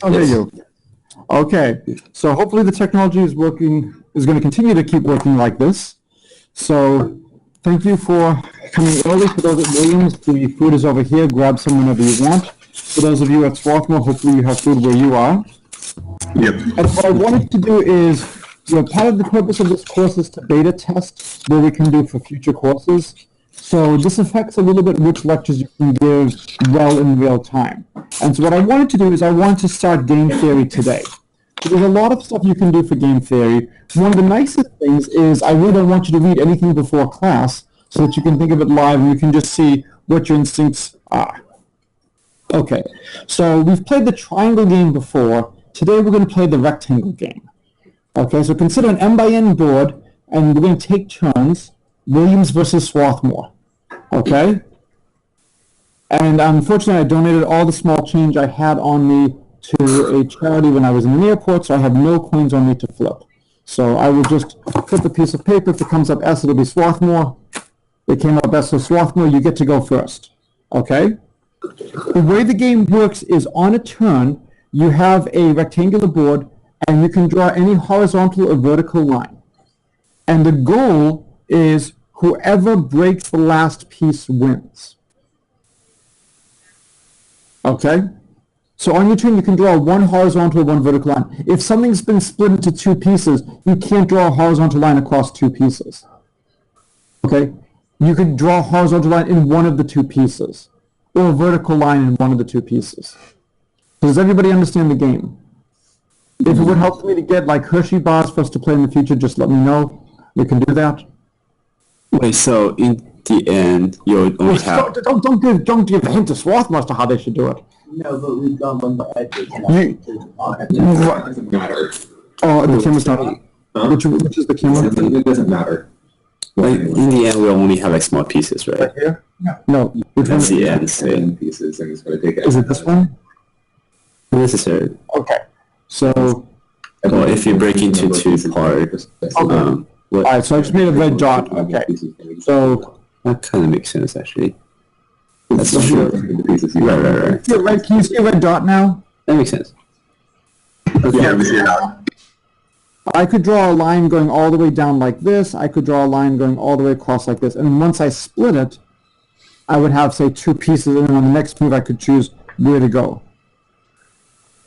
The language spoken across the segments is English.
Oh, there you go. Okay, so hopefully the technology is going to continue to keep working like this. So thank you for coming early. For those at Williams, the food is over here. Grab some whenever you want. For those of you at Swarthmore, hopefully you have food where you are. Yep. And what I wanted to do is, part of the purpose of this course is to beta test what we can do for future courses. So this affects a little bit which lectures you can give well in real time. And so what I wanted to do is I wanted to start game theory today. So there's a lot of stuff you can do for game theory. One of the nicest things is I really don't want you to read anything before class so that you can think of it live and you can just see what your instincts are. Okay, so we've played the triangle game before. Today we're going to play the rectangle game. Okay, so consider an n by n board, and we're going to take turns, Williams versus Swarthmore. Okay? And unfortunately, I donated all the small change I had on me to a charity when I was in an airport, so I have no coins on me to flip. So I will just flip a piece of paper. If it comes up S, it'll be Swarthmore. It came up S for Swarthmore. You get to go first. Okay? The way the game works is on a turn, you have a rectangular board, and you can draw any horizontal or vertical line. And the goal is whoever breaks the last piece wins. Okay? So on your turn, you can draw one horizontal, one vertical line. If something's been split into two pieces, you can't draw a horizontal line across two pieces. Okay? You could draw a horizontal line in one of the two pieces, or a vertical line in one of the two pieces. Does everybody understand the game? If it would help me to get like Hershey bars for us to play in the future, just let me know. We can do that. Wait, so in the end, you'll only have... Don't give a hint to Swarthmore as to how they should do it. No, but we've done one by edges. It doesn't matter. Oh, the camera's not on. Which is the camera? It doesn't matter. Like, in the end, we'll only have like small pieces, right? Right here? No. That's the end. So Pieces, and it's going to take is it this one? not necessary. Okay. So, Well, if you break into two parts, all right, so I just made a red dot. Okay. So, that kind of makes sense, actually. That's true. Right. Can you see a red dot now? That makes sense. Yeah, we see it now. I could draw a line going all the way down like this. I could draw a line going all the way across like this. And once I split it, I would have, say, two pieces. And then on the next move, I could choose where to go.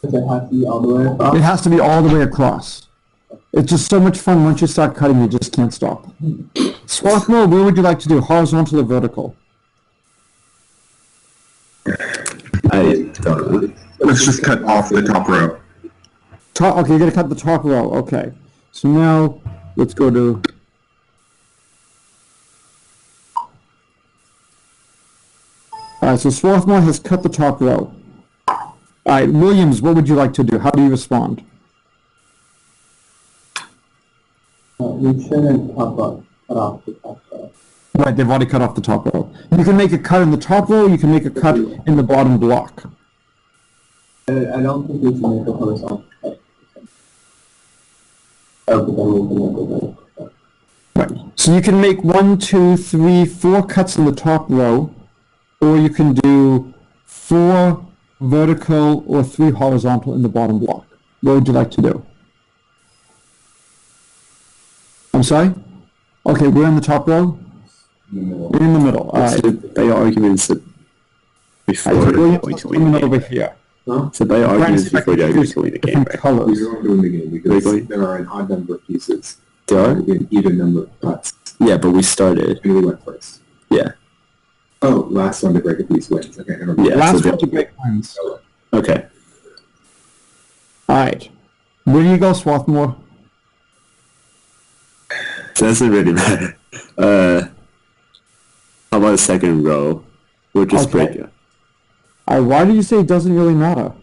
Does it have to be all the way across? It has to be all the way across. It's just so much fun. Once you start cutting, you just can't stop. Swarthmore, where would you like to do? Horizontal or vertical? I don't know. Let's just cut off the top row. Okay, you're going to cut the top row. Okay. So now, let's go to... Alright, so Swarthmore has cut the top row. Alright, Williams, what would you like to do? How do you respond? We shouldn't cut off the top row. Right, they've already cut off the top row. You can make a cut in the top row, you can make a cut in the bottom block. I don't think we should make a horizontal cut. Okay, then we can make a vertical cut. Right. So you can make 1, 2, 3, 4 cuts in the top row, or you can do 4 vertical or 3 horizontal in the bottom block. What would you like to do? I'm sorry? Okay, we're in the top row? We're in the middle. All right. By your arguments before Williams, going to win the game. over here. Huh? So by your arguments See if I before can the arguments use to win the game, different right? colors. We don't win the game because Really? there are an odd number of pieces. There are? An even number of cuts. Yeah, but we started. And we went first. Yeah. Oh, last one to break a piece wins. Okay, never mind. Yeah. Last so one to break wins. Okay. All right. Where do you go, Swarthmore? Doesn't really matter. How about the second row? We'll just break it. Why do you say it doesn't really matter?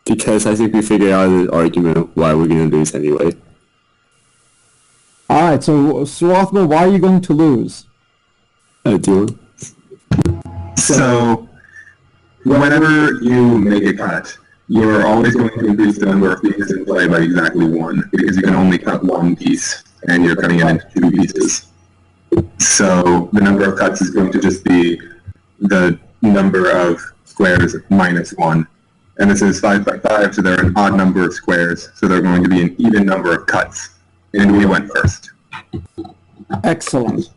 Because I think we figured out the argument why we're going to lose anyway. All right, so Swarthmore, why are you going to lose? Do you? So, whenever you make a cut, you're always going to increase the number of pieces in play by exactly 1, because you can only cut 1 piece, and you're cutting it into 2 pieces. So, the number of cuts is going to just be the number of squares minus 1, And this is 5 by 5, so they're an odd number of squares, so they're going to be an even number of cuts. And we went first. Excellent.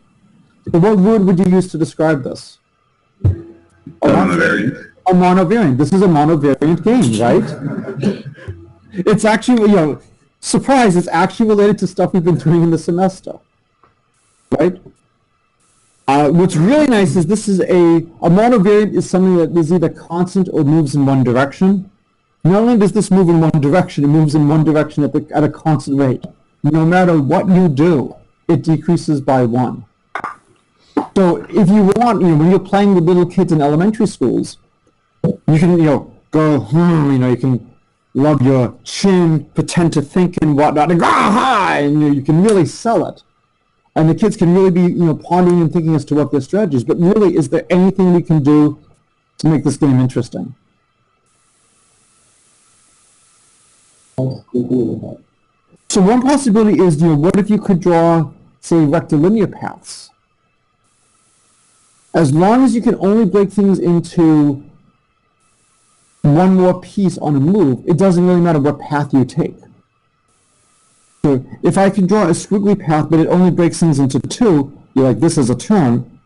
So what word would you use to describe this? A monovariant. A monovariant. This is a monovariant game, right? It's actually, surprise, it's actually related to stuff we've been doing in the semester, right? What's really nice is this is a monovariant is something that is either constant or moves in one direction. Not only does this move in one direction, it moves in one direction at a constant rate. No matter what you do, it decreases by 1. So if you want, when you're playing with little kids in elementary schools, you can, go, you can rub your chin, pretend to think and whatnot, and you can really sell it. And the kids can really be, pondering and thinking as to what their strategy is. But really, is there anything we can do to make this game interesting? So one possibility is, what if you could draw, say, rectilinear paths? As long as you can only break things into one more piece on a move, it doesn't really matter what path you take. So if I can draw a squiggly path, but it only breaks things into 2, you're like, this is a turn,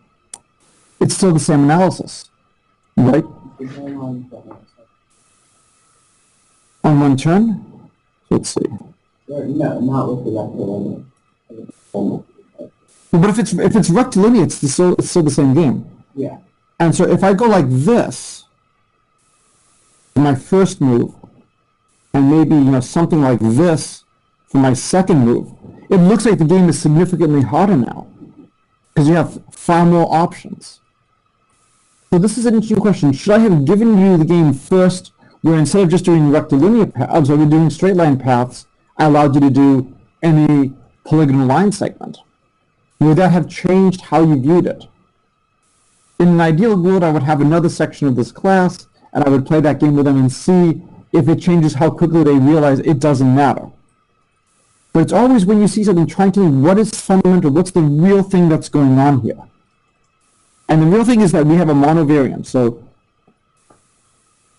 it's still the same analysis, right? On one turn? Let's see. No, not with the rectilinear. But if it's rectilinear, it's still the same game. Yeah. And so if I go like this, my first move, and maybe something like this for my second move, it looks like the game is significantly harder now because you have far more options. So this is an interesting question. Should I have given you the game first, where instead of just doing rectilinear paths, we're doing straight line paths, I allowed you to do any polygonal line segment? Would that have changed how you viewed it? In an ideal world, I would have another section of this class, and I would play that game with them and see if it changes how quickly they realize it doesn't matter. But it's always when you see something, trying to think, what is fundamental, what's the real thing that's going on here? And the real thing is that we have a monovariant. So,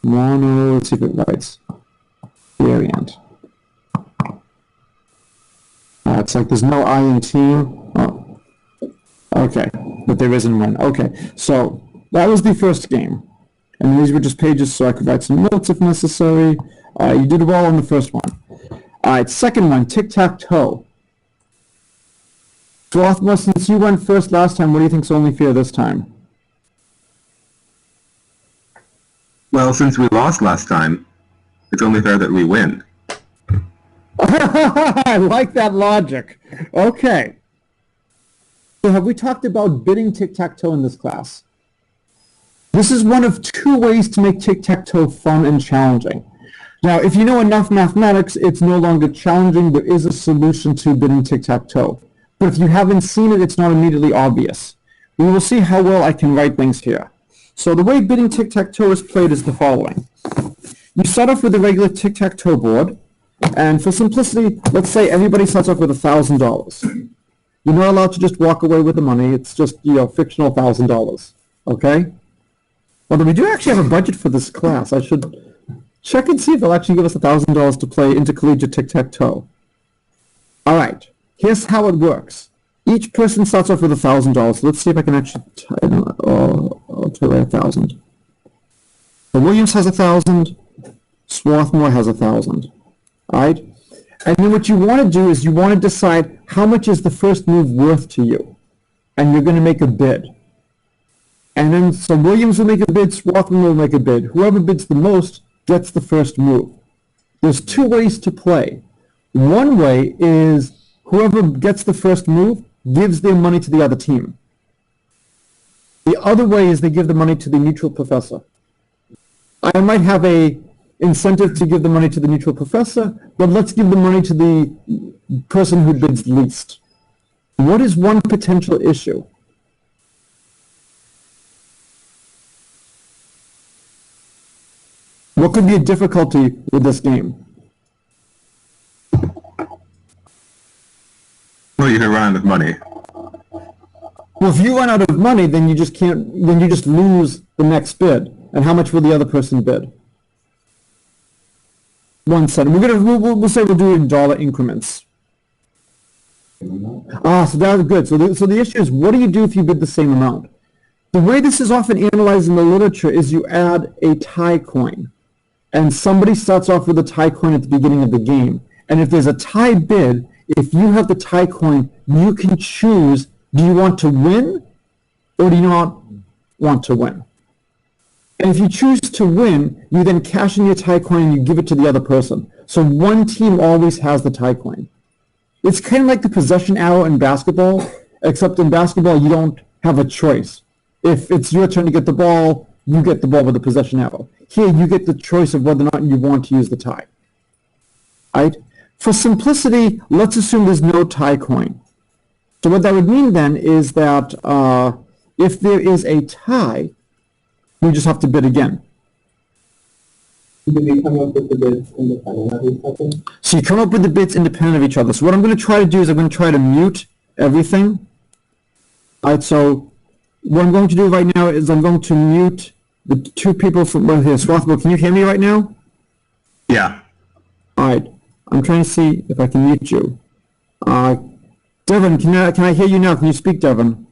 let's see if it writes, variant. It's like there's no I in team. Oh. Okay, but there isn't one. Okay, so that was the first game. And these were just pages so I could write some notes if necessary. You did well on the first one. All right, second one, tic-tac-toe. Rothmo, since you went first last time, what do you think's only fair this time? Well, since we lost last time, it's only fair that we win. I like that logic. Okay. So have we talked about bidding tic-tac-toe in this class? This is one of 2 ways to make tic-tac-toe fun and challenging. Now, if you know enough mathematics, it's no longer challenging. There is a solution to bidding tic-tac-toe. But if you haven't seen it, it's not immediately obvious. We will see how well I can write things here. So the way bidding tic-tac-toe is played is the following. You start off with a regular tic-tac-toe board, and for simplicity, let's say everybody starts off with $1,000. You're not allowed to just walk away with the money. It's just, fictional $1,000. Okay? Although we do actually have a budget for this class. I should check and see if they'll actually give us $1,000 to play intercollegiate tic-tac-toe. All right. Here's how it works. Each person starts off with $1,000. Let's see if I can actually I'll try 1,000. So Williams has 1,000. Swarthmore has 1,000. All right? And then what you want to do is you want to decide how much is the first move worth to you. And you're going to make a bid. And then, so Williams will make a bid, Swarthmore will make a bid. Whoever bids the most gets the first move. There's 2 ways to play. One way is whoever gets the first move gives their money to the other team. The other way is they give the money to the neutral professor. I might have a incentive to give the money to the neutral professor, but let's give the money to the person who bids least. What is one potential issue? What could be a difficulty with this game? Well, you can run out of money. Well, if you run out of money, then you just can't. Then you just lose the next bid. And how much will the other person bid? 1 cent. We'll say we'll do it in dollar increments. So that's good. So the issue is, what do you do if you bid the same amount? The way this is often analyzed in the literature is you add a tie coin, and somebody starts off with a tie coin at the beginning of the game. And if there's a tie bid, if you have the tie coin, you can choose, do you want to win or do you not want to win? And if you choose to win, you then cash in your tie coin and you give it to the other person. So one team always has the tie coin. It's kind of like the possession arrow in basketball, except in basketball you don't have a choice. If it's your turn to get the ball, you get the ball with the possession arrow. Here you get the choice of whether or not you want to use the tie. Right? For simplicity, let's assume there's no tie coin. So what that would mean then is that if there is a tie, we just have to bid again. Do we come up with the bids independent of each other? So you come up with the bids independent of each other. So what I'm going to try to do is I'm going to try to mute everything. All right, so what I'm going to do right now is I'm going to mute the two people from right here. Swarthmore, can you hear me right now? Yeah. All right, I'm trying to see if I can mute you. Devin, can I hear you now? Can you speak, Devin?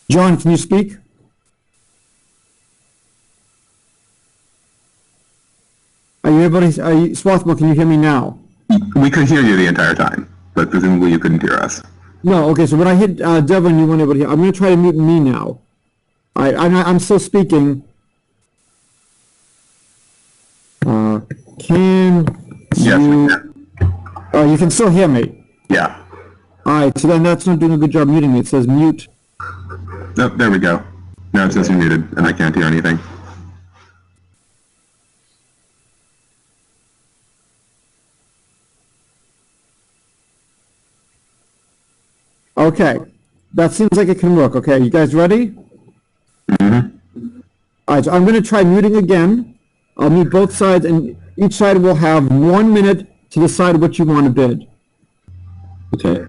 John, can you speak? Are you able to, Swarthmore, can you hear me now? We could hear you the entire time, but presumably you couldn't hear us. No, okay, so when I hit Devin, you weren't able to hear. I'm going to try to mute me now. All right, I'm still speaking. Yes, we can. You can still hear me? Yeah. All right, so then that's not doing a good job muting me. It says mute. Oh, there we go. Now it says you're muted, and I can't hear anything. Okay, that seems like it can work. Okay, you guys ready? Mm-hmm. All right, so I'm going to try muting again. I'll mute both sides, and each side will have 1 minute to decide what you want to bid. Okay.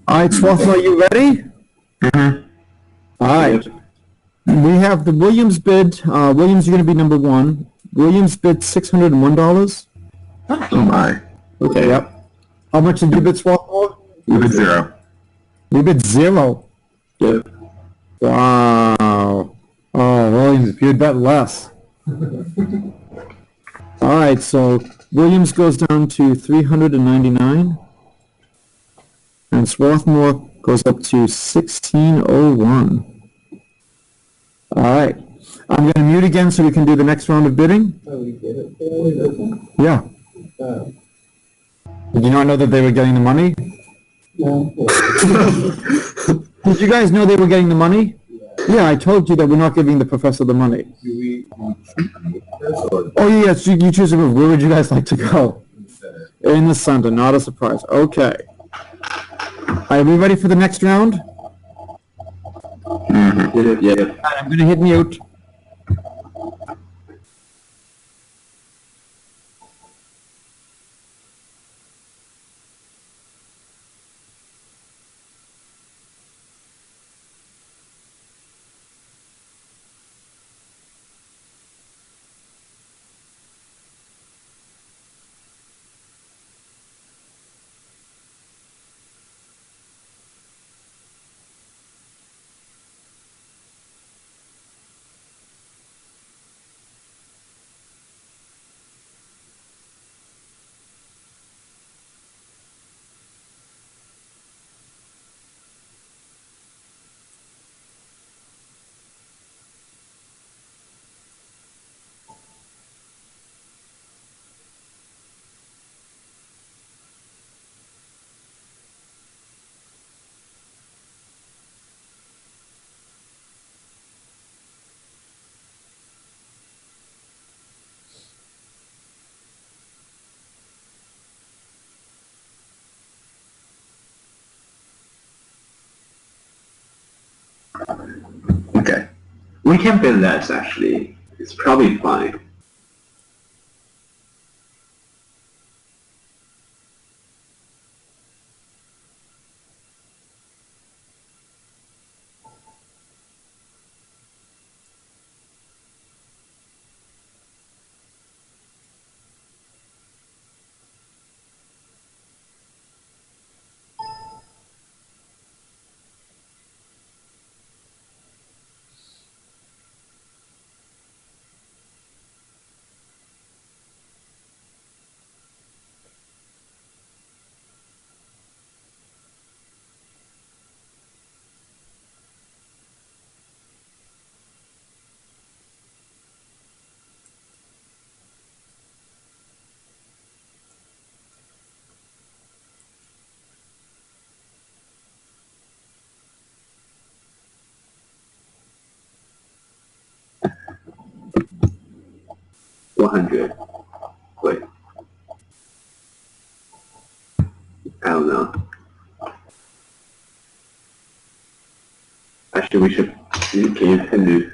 All right, Swarthmore, are you ready? Mm-hmm. All right. We have the Williams bid. Williams, you're going to be number 1. Williams bid $601. Oh my. Okay, yep. How much did you bid, Swarthmore? We bid 0. We bid 0. Yep. Wow. Oh, Williams, if you had bet less. All right, so Williams goes down to 399. And Swarthmore goes up to 1601. All right. I'm going to mute again so we can do the next round of bidding. Oh, we did it. Yeah. Did you not know that they were getting the money? No. Did you guys know they were getting the money? Yeah, I told you that we're not giving the professor the money. Oh, yes, you choose to move. Where would you guys like to go? In the center, not a surprise. Okay. Are we ready for the next round? Mm-hmm. Yeah. I'm going to hit mute. can bid less, actually. It's probably fine. $100. Wait. I don't know. Actually, we should. Can you pin the?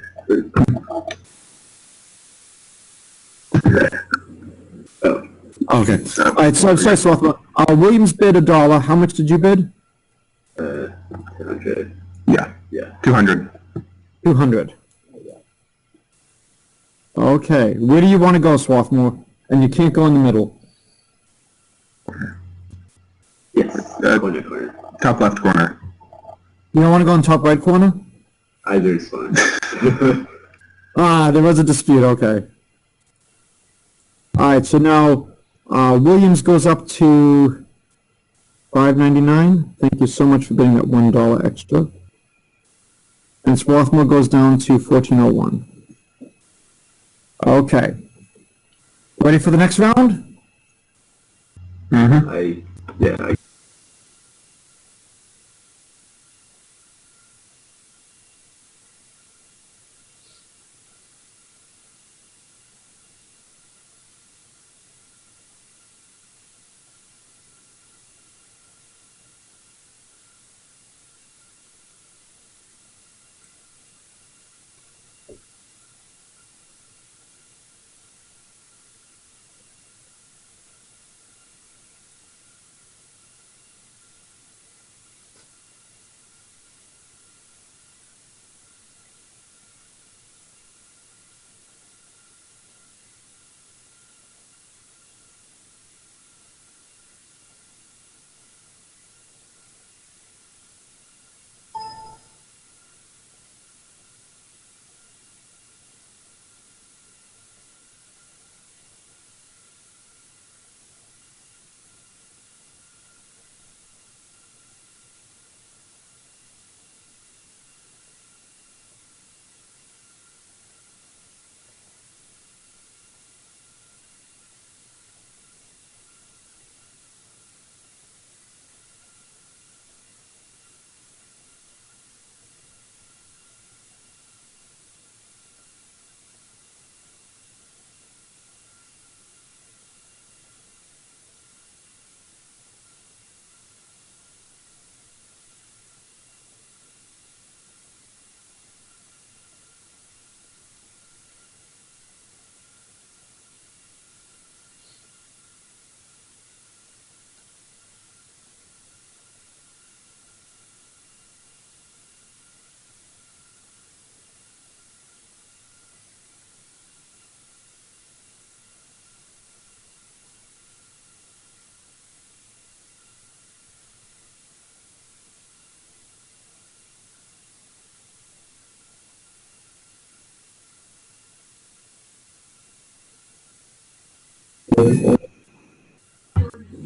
Oh. Okay. All right. Sorry, Swarthmore. Williams bid $1. How much did you bid? 200. Yeah. Yeah. 200. 200. Okay. Where do you want to go, Swarthmore? And you can't go in the middle. Yes. Corner. Top left corner. You don't want to go in top right corner? Either is fine. There was a dispute. Okay. All right. So now Williams goes up to $5.99. Thank you so much for bidding that $1 extra. And Swarthmore goes down to $14.01. Okay. Ready for the next round? Mm-hmm. Yeah.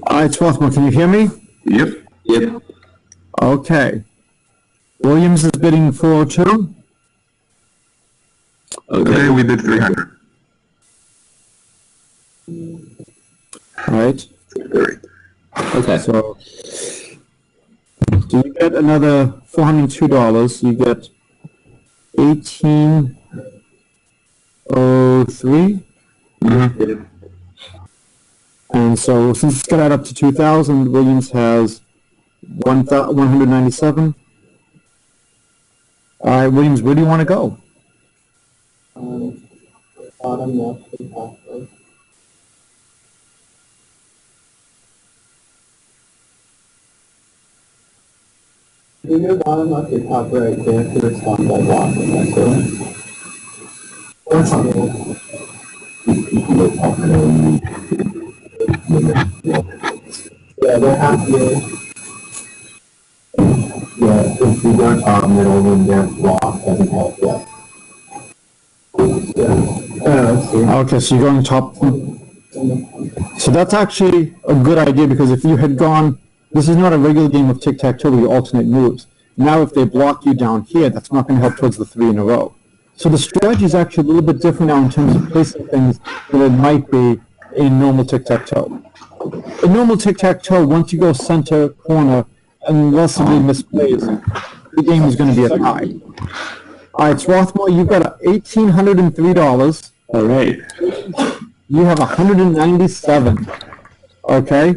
All right, Swarthmore, can you hear me? Yep. Okay. Williams is bidding 402. Okay, we did 300. All right. Okay. So you get another $402. You get 1803. Mm-hmm. And so since it's got to add up to 2,000, Williams has 197. All right, Williams, where do you want to go? bottom left of the password. If you go bottom left or top right, they have to respond by blocking. That's it. Yeah, they have to. Yeah, if you go top middle when they're blocked, doesn't help yet. Okay, so you're going top. So that's actually a good idea, because if you had gone, this is not a regular game of tic-tac-toe where you alternate moves. Now if they block you down here, that's not going to help towards the 3 in a row. So the strategy is actually a little bit different now in terms of placing things than it might be in normal tic-tac-toe. In normal tic-tac-toe, once you go center, corner, unless somebody misplays, the game is going to be a tie. Alright, Swarthmore, you've got $1,803. Alright. You have 197. Okay?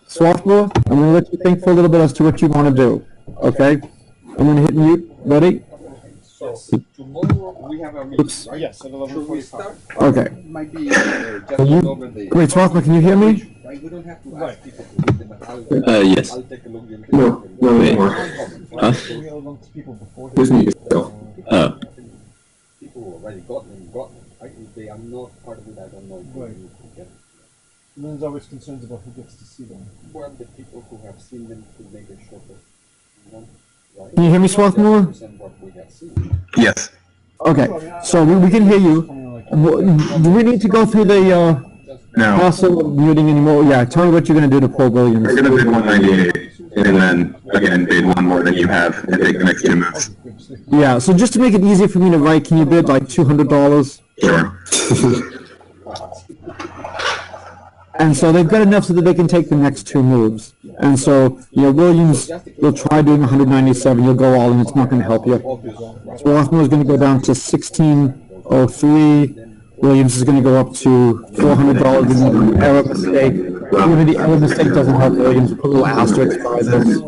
Swarthmore, I'm going to let you think for a little bit as to what you want to do. Okay? I'm going to hit mute. Ready? So, tomorrow we have a meeting, Oops. right? Yes, at 11:45. Okay. Might be just over the... Wait, Swarthmore, can you hear me? Right, we don't have to ask people to read them, but Yes. I'll take a look. No, Wait. more. Huh? Just need yourself. People who already got them, right? If they are not part of it, I don't know if Right. they need to get them. And then there's always concerns about who gets to see them. Well, the people who have seen them to make it shorter. Right? Can you hear me, Swarthmore? Present what we have seen. Yes. Okay, so we can hear you. Do we need to go through the No. hassle of muting anymore? Yeah, tell me what you're going to do to Paul Williams. We're gonna bid 198, and then again bid one more than you have, and take the next 2 moves. Yeah, so just to make it easier for me to write, can you bid like $200? Sure. And so they've got enough so that they can take the next 2 moves. And so, Williams will try doing 197, you'll go all in, it's not going to help you. Swarthmore is going to go down to 1603, Williams is going to go up to $400 in an error mistake. Even the error mistake doesn't help Williams, put a little asterisk by this.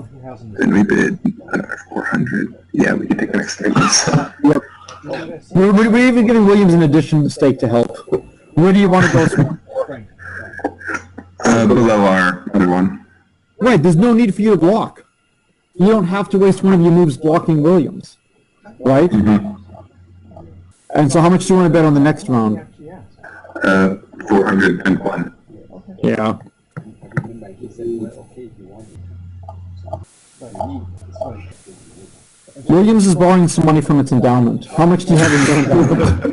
Then we bid another 400. Yeah, we can take the next 3 moves. Yep. We're even giving Williams an additional mistake to help. Where do you want to go, Swarthmore? Below our other one. Right, there's no need for you to block. You don't have to waste one of your moves blocking Williams. Right? And so how much do you want to bet on the next round? 401. Yeah. Remember, he said, well, okay, if you want it. Williams is borrowing some money from its endowment. How much do you have in your endowment?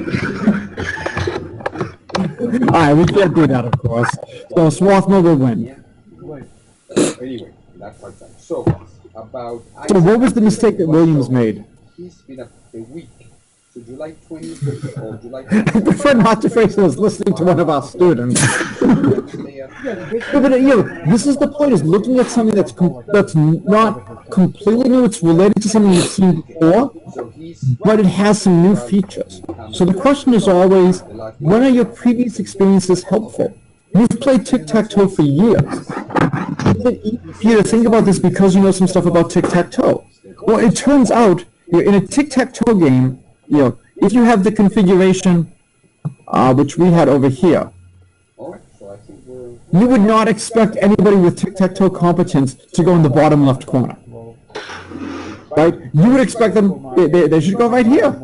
Alright, we can't do that, of course. So Swarthmore will win. Anyway, that part's done. So, about... So what was the mistake that Williams made? He's been a week. So July 20th or July I prefer not to face those listening to one of our students. But this is the point, is looking at something that's not completely new, it's related to something you've seen before, but it has some new features. So the question is always, when are your previous experiences helpful? You've played tic-tac-toe for years. Is it easy for you to think about this because you know some stuff about tic-tac-toe? Well, it turns out, in a tic-tac-toe game, if you have the configuration, which we had over here, you would not expect anybody with tic-tac-toe competence to go in the bottom left corner. Right? You would expect them, they should go right here.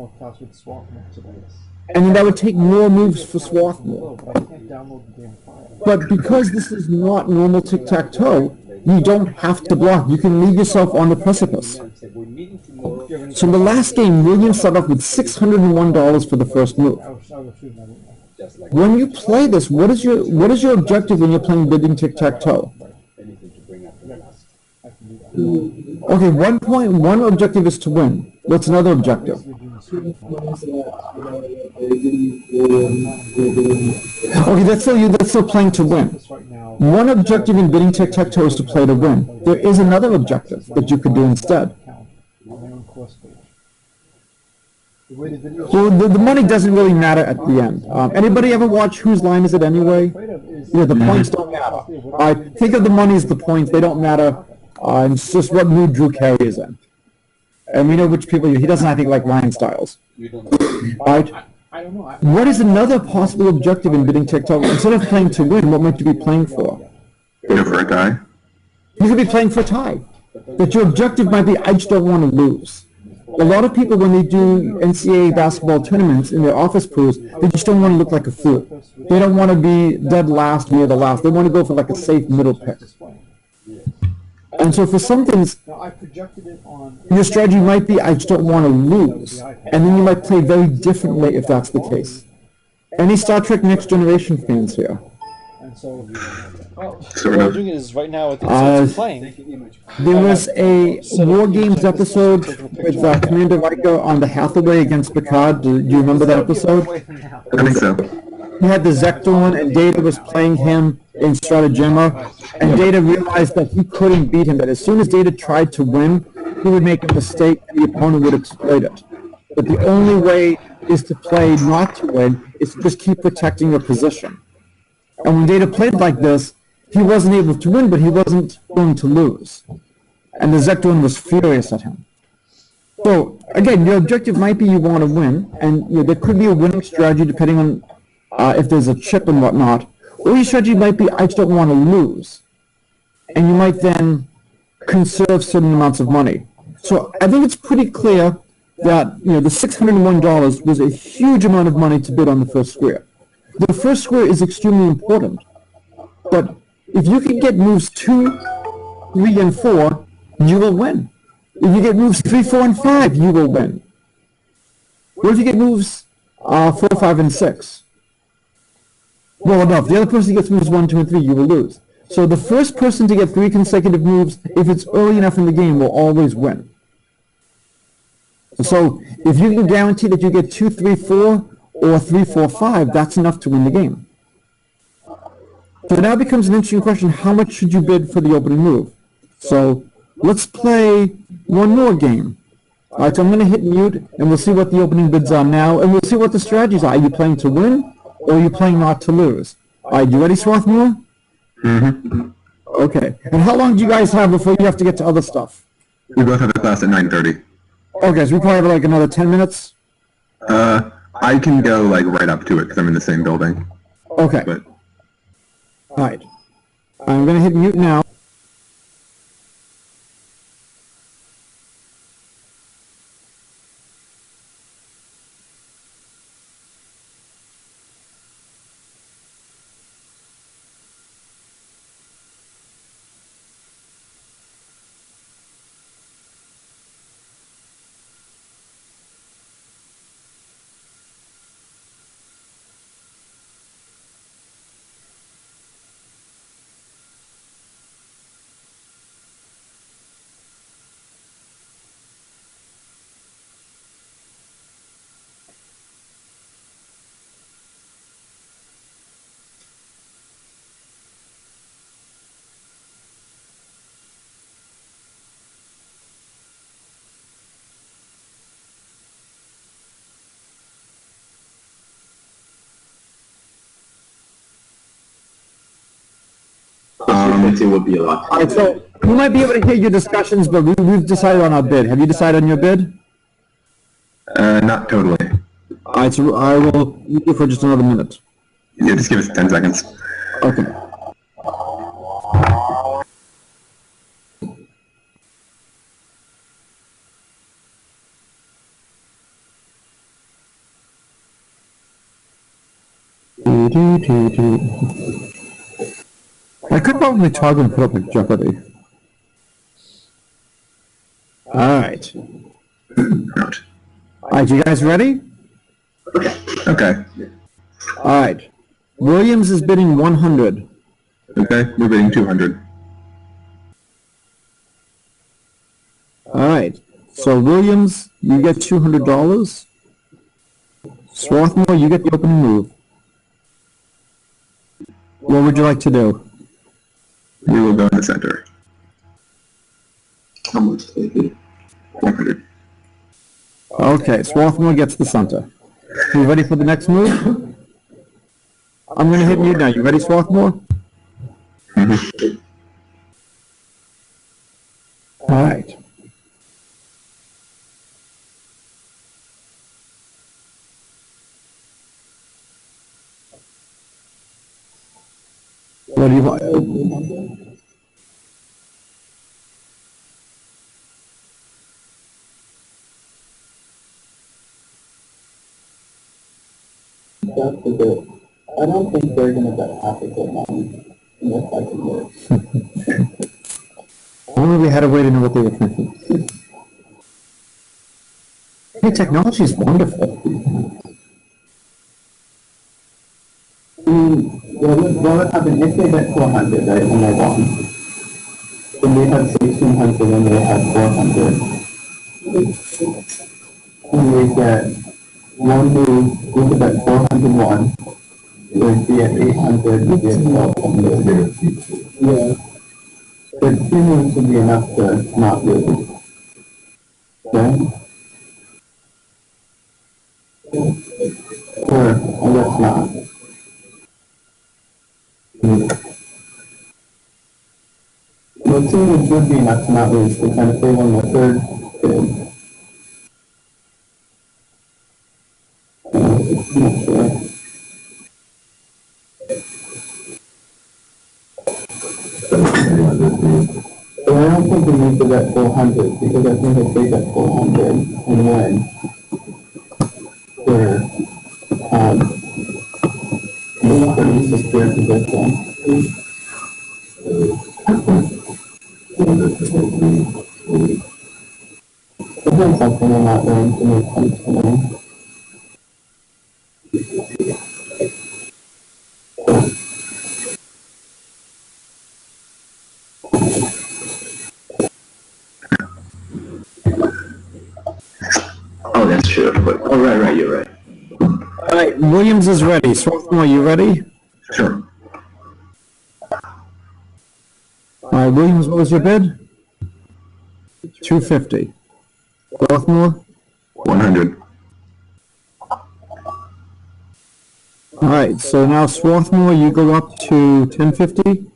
And then that would take more moves for Swarthmore. But because this is not normal tic-tac-toe, you don't have to block. You can leave yourself on the precipice. So in the last game, Williams started off with $601 for the first move. When you play this, what is your objective when you're playing bidding tic-tac-toe? Okay, one objective is to win. What's another objective? Okay, that's still playing to win. One objective in bidding tic-tac-toe is to play to win. There is another objective that you could do instead. Well, the money doesn't really matter at the end. Anybody ever watch Whose Line Is It Anyway? The points don't matter. I think of the money as the points, they don't matter. It's just what mood Drew Carey is in. And we know which people, he doesn't, I think, like Ryan Stiles. Right? don't know. What is another possible objective in bidding TikTok? Instead of playing to win, what might you be playing for? Go for a tie. You could be playing for a tie. That your objective might be, I just don't want to lose. A lot of people, when they do NCAA basketball tournaments in their office pools, they just don't want to look like a fool. They don't want to be dead last, near the last. They want to go for like a safe middle pick. And so for some things, your strategy might be, I just don't want to lose. And then you might play very differently if that's the case. Any Star Trek Next Generation fans here? Well, Sort what we're of. doing is right now, it's playing. There was a War Games episode with Commander Riker on the Hathaway against Picard. Do you remember that episode? I think so. He had the Zektorn, and Data was playing him in Stratagema, and Data realized that he couldn't beat him, that as soon as Data tried to win, he would make a mistake and the opponent would exploit it. But the only way is to play not to win, is to just keep protecting your position. And when Data played like this, he wasn't able to win, but he wasn't going to lose. And the Zektorn was furious at him. So, again, your objective might be you want to win, and there could be a winning strategy depending on if there's a chip and whatnot. Or your strategy might be, I just don't want to lose. And you might then conserve certain amounts of money. So I think it's pretty clear that the $601 was a huge amount of money to bid on the first square. The first square is extremely important. But if you can get moves 2, 3, and 4, you will win. If you get moves 3, 4, and 5, you will win. What if you get moves 4, 5, and 6? Well, no, if the other person gets moves 1, 2, and 3, you will lose. So the first person to get 3 consecutive moves, if it's early enough in the game, will always win. So if you can guarantee that you get 2, 3, 4, or 3, 4, 5, that's enough to win the game. So now becomes an interesting question, how much should you bid for the opening move? So let's play one more game. Alright, so I'm going to hit mute, and we'll see what the opening bids are now, and we'll see what the strategies are. Are you playing to win, or are you playing not to lose? Alright, you ready, Swarthmore? Mm-hmm. Okay. And how long do you guys have before you have to get to other stuff? We both have a class at 9:30. Okay, so we probably have like another 10 minutes? I can go like right up to it because I'm in the same building. Okay. But Alright. I'm going to hit mute now. It would be a lot. Alright, so we might be able to hear your discussions, but we've decided on our bid. Have you decided on your bid? not totally. Alright, so I will mute you for just another minute. Yeah, just give us 10 seconds. Okay. I could probably toggle and put up like Jeopardy. Alright. Ouch. Alright, you guys ready? Okay. Alright. Williams is bidding 100. Okay, we're bidding 200. Alright. So Williams, you get $200. Swarthmore, you get the opening move. What would you like to do? We will go in the center. How much? 100. Okay, Swarthmore gets the center. You ready for the next move? I'm going to hit mute now. You ready, Swarthmore? Mm-hmm. Alright. What do you want? That's a bit. I don't think they're gonna bet half a good money unless I can work. Only we had a way to know what they were thinking. Hey, technology is wonderful. What would happen if they bet 400, right, and they won? Then they have 1600 and they have 400. And we get one move, we could bet 401. It would be at 800, we'd be at 1200. Yeah. But 2 moves would be enough to not lose. Okay? Or, I guess not. Well, 2 moves would be enough to not lose, to kind of save on the third bid. Not sure. But I don't think we need to bet 400, because I think if they bet 400 and win, we're, in a pretty secure position. I think something in that range to make sense to me. Oh, that's true. But, oh, right, you're right. All right, Williams is ready. Swarthmore, you ready? Sure. All right, Williams, what was your bid? 250. Swarthmore? 100. All right, so now Swarthmore, you go up to 1050.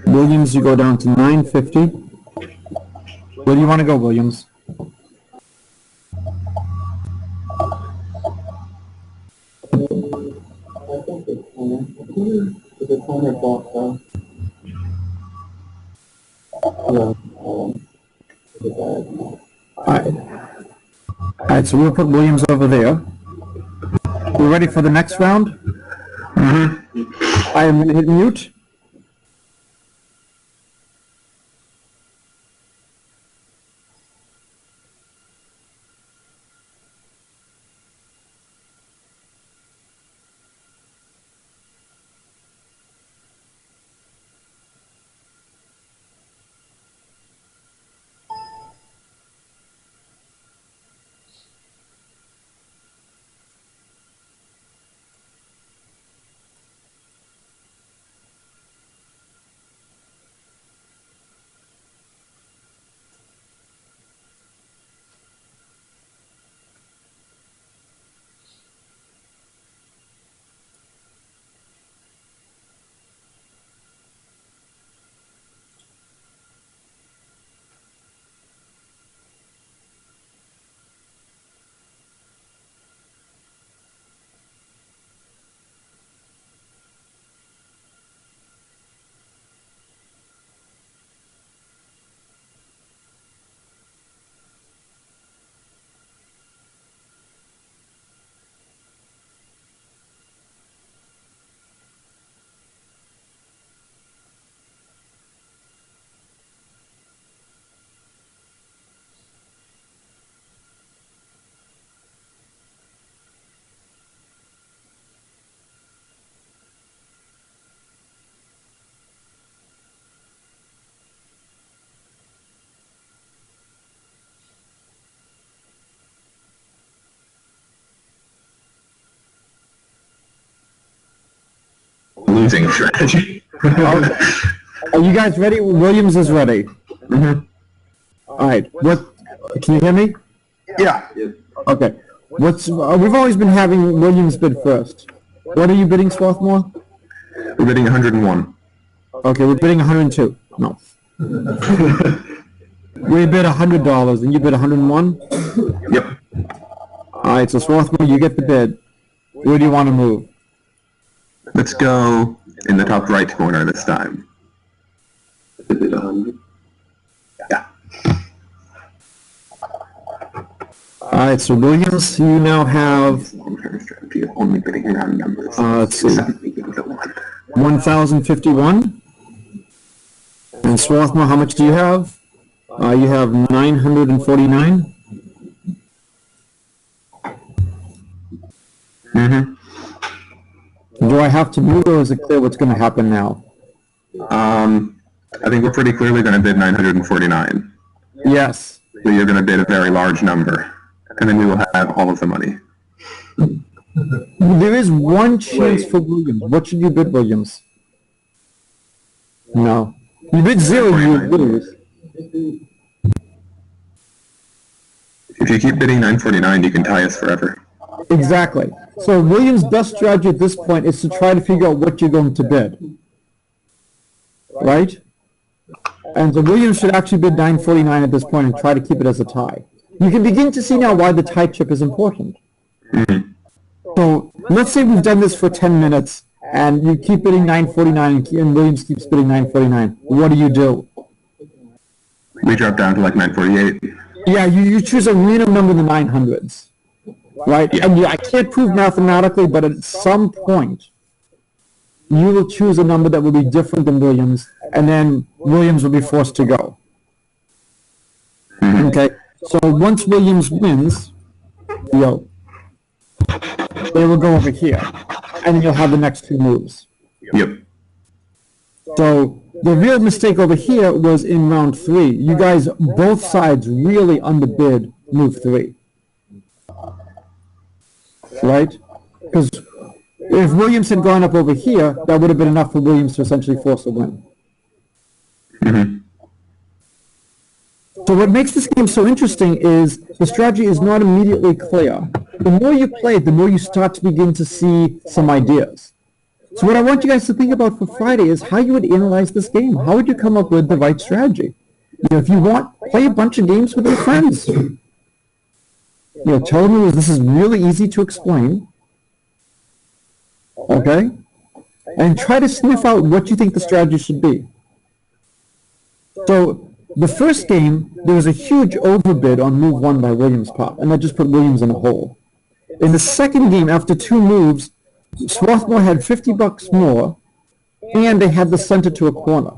Williams, you go down to 950. Where do you want to go, Williams? I think it's a corner box, though. Alright, so we'll put Williams over there. We're ready for the next round? I am going to hit mute. Losing strategy. Are you guys ready? Williams is ready. Alright, what, can you hear me? Yeah. Okay. We've always been having Williams bid first. What are you bidding, Swarthmore? We're bidding 101. Okay, we're bidding 102. No. We bid $100 and you bid 101? Yep. Alright, so Swarthmore, you get the bid. Where do you want to move? Let's go in the top right corner this time. Is it 100? Yeah. Alright, so Williams, you now have, Long-term strategy of only getting round numbers. let's see, Except we go to 1. 1,051. And Swarthmore, how much do you have? You have 949. Do I have to move, or is it clear what's going to happen now? I think we're pretty clearly going to bid 949. Yes. So you're going to bid a very large number, and then we will have all of the money. There is one chance for Williams. What should you bid, Williams? No. You bid 0, you lose. If you keep bidding 949, you can tie us forever. Exactly. So Williams' best strategy at this point is to try to figure out what you're going to bid. Right? And so Williams should actually bid 949 at this point and try to keep it as a tie. You can begin to see now why the tie chip is important. So let's say we've done this for 10 minutes and you keep bidding 949 and Williams keeps bidding 949. What do? We drop down to like 948. Yeah, you choose a random number in the 900s. Right? Yeah. And I can't prove mathematically, but at some point, you will choose a number that will be different than Williams, and then Williams will be forced to go. Okay? So once Williams wins, they will go over here, and then you'll have the next two moves. Yep. So the real mistake over here was in round 3. You guys, both sides, really underbid move 3. Right? Because if Williams had gone up over here, that would have been enough for Williams to essentially force a win. So what makes this game so interesting is the strategy is not immediately clear. The more you play it, the more you start to begin to see some ideas. So what I want you guys to think about for Friday is how you would analyze this game. How would you come up with the right strategy? If you want, play a bunch of games with your friends. Tell them this is really easy to explain. Okay? And try to sniff out what you think the strategy should be. So, the first game, there was a huge overbid on move 1 by Williams' part, and that just put Williams in a hole. In the second game, after 2 moves, Swarthmore had $50 more, and they had the center to a corner.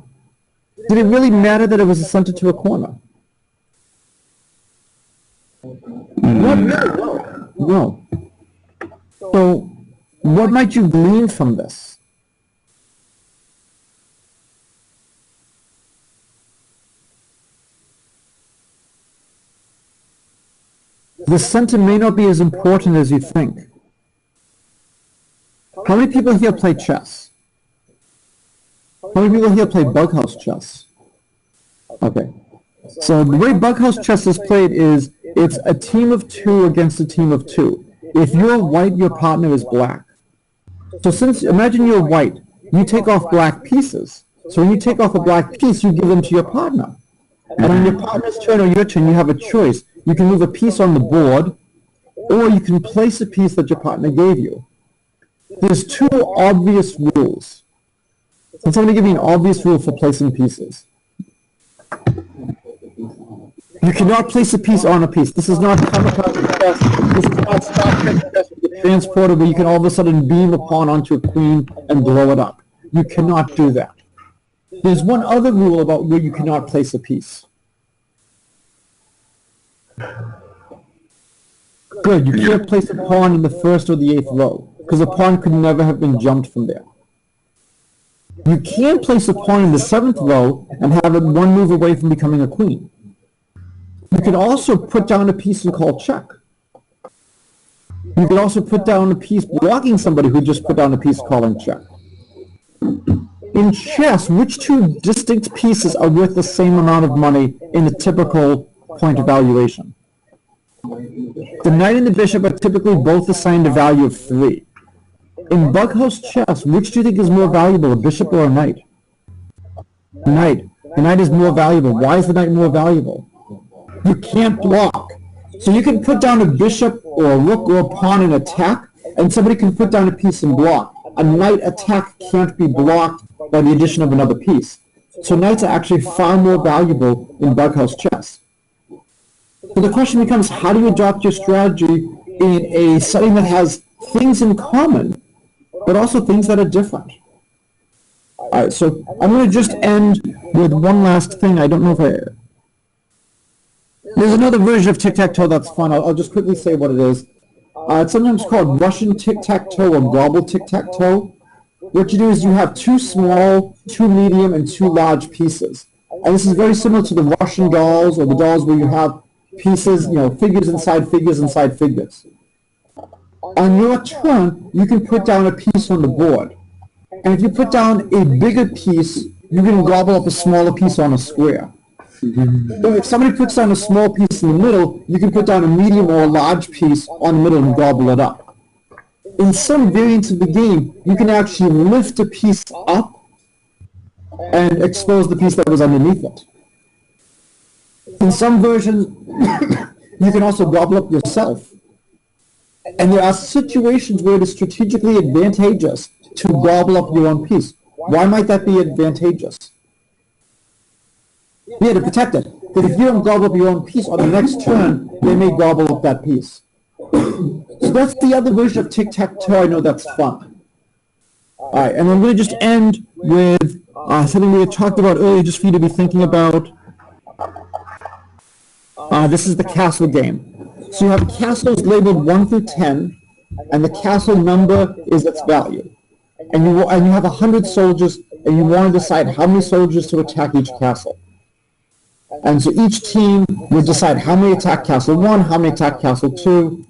Did it really matter that it was a center to a corner? No. So, what might you glean from this? The center may not be as important as you think. How many people here play chess? How many people here play bughouse chess? Okay. So the way bughouse chess is played is it's a team of 2 against a team of 2. If you're white, your partner is black. So imagine you're white, you take off black pieces. So when you take off a black piece, you give them to your partner. And on your partner's turn or your turn, you have a choice. You can move a piece on the board, or you can place a piece that your partner gave you. There's 2 obvious rules. So I'm going to give you an obvious rule for placing pieces. You cannot place a piece on a piece. This is not kamikaze chess. This is not Star Trek chess with a transporter where you can all of a sudden beam a pawn onto a queen and blow it up. You cannot do that. There's one other rule about where you cannot place a piece. Good, you can't place a pawn in the 1st or the 8th row, because the pawn could never have been jumped from there. You can place a pawn in the 7th row and have it 1 move away from becoming a queen. You can also put down a piece and call check. You can also put down a piece blocking somebody who just put down a piece calling check. In chess, which 2 distinct pieces are worth the same amount of money in a typical point evaluation? The knight and the bishop are typically both assigned a value of 3. In bughouse chess, which do you think is more valuable, a bishop or a knight? Knight. The knight is more valuable. Why is the knight more valuable? You can't block. So you can put down a bishop or a rook or a pawn and attack, and somebody can put down a piece and block. a knight attack can't be blocked by the addition of another piece. So knights are actually far more valuable in Bughouse chess. So the question becomes, how do you adopt your strategy in a setting that has things in common, but also things that are different? Alright, so I'm going to just end with one last thing. I don't know if there's another version of tic-tac-toe that's fun. I'll just quickly say what it is. It's sometimes called Russian tic-tac-toe or gobble tic-tac-toe. What you do is you have two small, two medium, and two large pieces. And this is very similar to the Russian dolls or the dolls where you have pieces, figures inside figures inside figures. On your turn, you can put down a piece on the board. And if you put down a bigger piece, you can gobble up a smaller piece on a square. So if somebody puts down a small piece in the middle, you can put down a medium or a large piece on the middle and gobble it up. In some variants of the game, you can actually lift a piece up and expose the piece that was underneath it. In some versions, you can also gobble up yourself. And there are situations where it is strategically advantageous to gobble up your own piece. Why might that be advantageous? Yeah, to protect it. Because if you don't gobble up your own piece, on the next turn, they may gobble up that piece. So that's the other version of tic-tac-toe. I know that's fun. Alright, and I'm going to just end with something we had talked about earlier, just for you to be thinking about. This is the castle game. So you have castles labeled 1 through 10, and the castle number is its value. And you have 100 soldiers, and you want to decide how many soldiers to attack each castle. And so each team will decide how many attack castle 1, how many attack castle 2,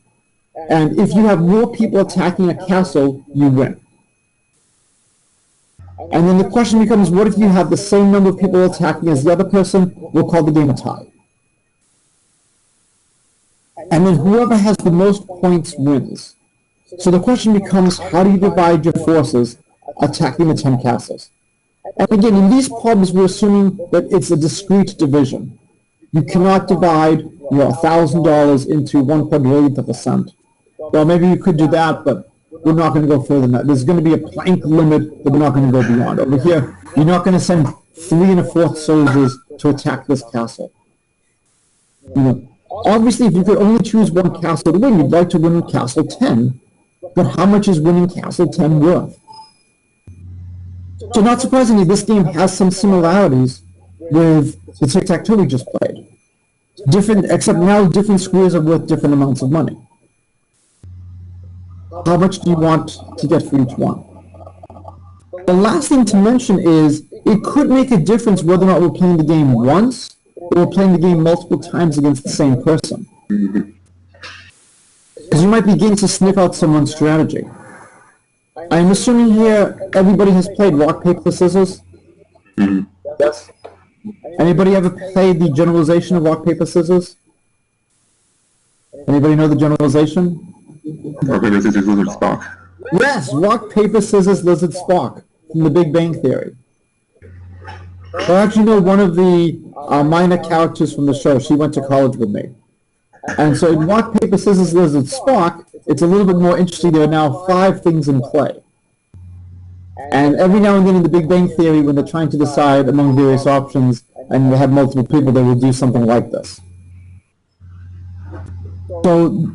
and if you have more people attacking a castle, you win. And then the question becomes, what if you have the same number of people attacking as the other person? We'll call the game a tie. And then whoever has the most points wins. So the question becomes, how do you divide your forces attacking the 10 castles? And again, in these problems, we're assuming that it's a discrete division. You cannot divide $1,000 into 1/4 of a cent. Well, maybe you could do that, but we're not going to go further than that. There's going to be a plank limit that we're not going to go beyond. Over here, you're not going to send 3 1/4 soldiers to attack this castle. Obviously, if you could only choose one castle to win, you'd like to win castle 10. But how much is winning castle 10 worth? So not surprisingly, this game has some similarities with the tic-tac-toe we just played. Except now different squares are worth different amounts of money. How much do you want to get for each one? The last thing to mention is, it could make a difference whether or not we're playing the game once, or we're playing the game multiple times against the same person. Because you might begin to sniff out someone's strategy. I'm assuming here everybody has played rock, paper, scissors? Yes. Anybody ever played the generalization of rock, paper, scissors? Anybody know the generalization? Rock, paper, scissors, lizard, Spock. Yes, rock, paper, scissors, lizard, Spock from the Big Bang Theory. I actually know one of the minor characters from the show. She went to college with me. And so in rock, paper, scissors, lizard, Spock, it's a little bit more interesting. There are now 5 things in play. And every now and then in the Big Bang Theory, when they're trying to decide among various options, and they have multiple people, they will do something like this. So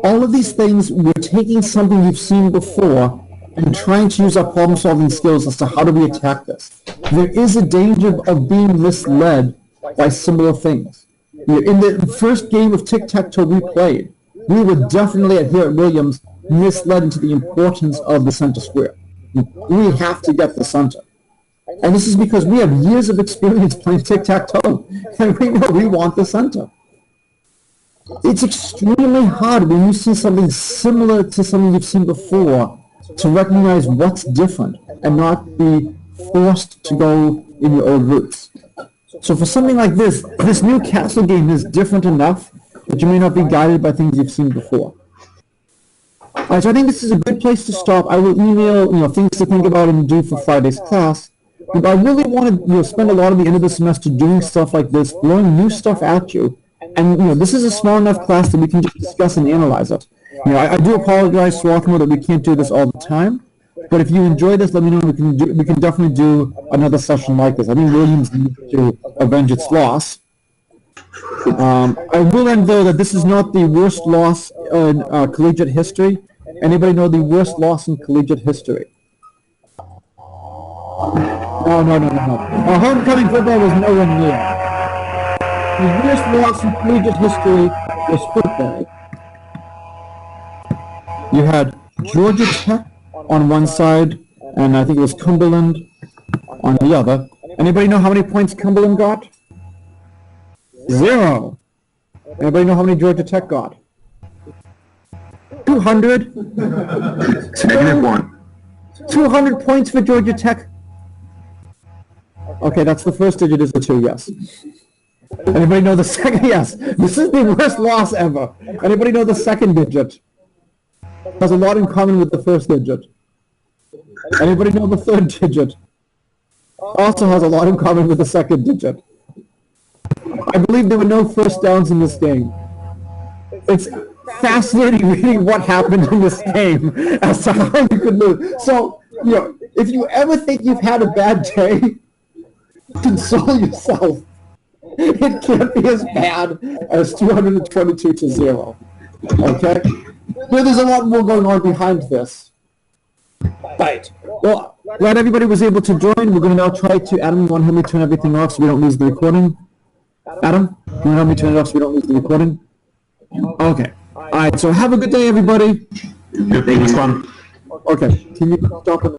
all of these things, we're taking something you've seen before and trying to use our problem-solving skills as to how do we attack this. There is a danger of being misled by similar things. In the first game of tic-tac-toe we played, we were definitely here at Williams misled into the importance of the center square. We have to get the center. And this is because we have years of experience playing tic-tac-toe, and we know we want the center. It's extremely hard when you see something similar to something you've seen before to recognize what's different and not be forced to go in your old roots. So for something like this new castle game is different enough that you may not be guided by things you've seen before. Alright, so I think this is a good place to stop. I will email things to think about and do for Friday's class. But I really want to spend a lot of the end of the semester doing stuff like this, throwing new stuff at you. And this is a small enough class that we can just discuss and analyze it. I do apologize to Swarthmore that we can't do this all the time, But if you enjoy this, let me know. We can definitely do another session like this. I think Williams needs to avenge its loss. I will end though that this is not the worst loss in collegiate history. Anybody know the worst loss in collegiate history? No. Homecoming football was nowhere near. The worst loss in collegiate history was football. You had Georgia Tech on one side, and I think it was Cumberland on the other. Anybody know how many points Cumberland got? 0. Anybody know how many Georgia Tech got? 200. -1. 200 points for Georgia Tech. Okay, that's the first digit is the 2, yes. Anybody know the second? Yes. This is the worst loss ever. Anybody know the second digit? Has a lot in common with the first digit. Anybody know the third digit? Also has a lot in common with the second digit. I believe there were no first downs in this game. It's fascinating reading what happened in this game as to how you could lose. So, you know, if you ever think you've had a bad day, console yourself. It can't be as bad as 222 to 0. Okay? But there's a lot more going on behind this. Right. Well, glad everybody was able to join. We're going to now try to, Adam, you want to help me turn everything off so we don't lose the recording? Adam, can you help me turn it off so we don't lose the recording? Okay. Alright, so have a good day, everybody. Thanks, fun. Okay, can you stop it?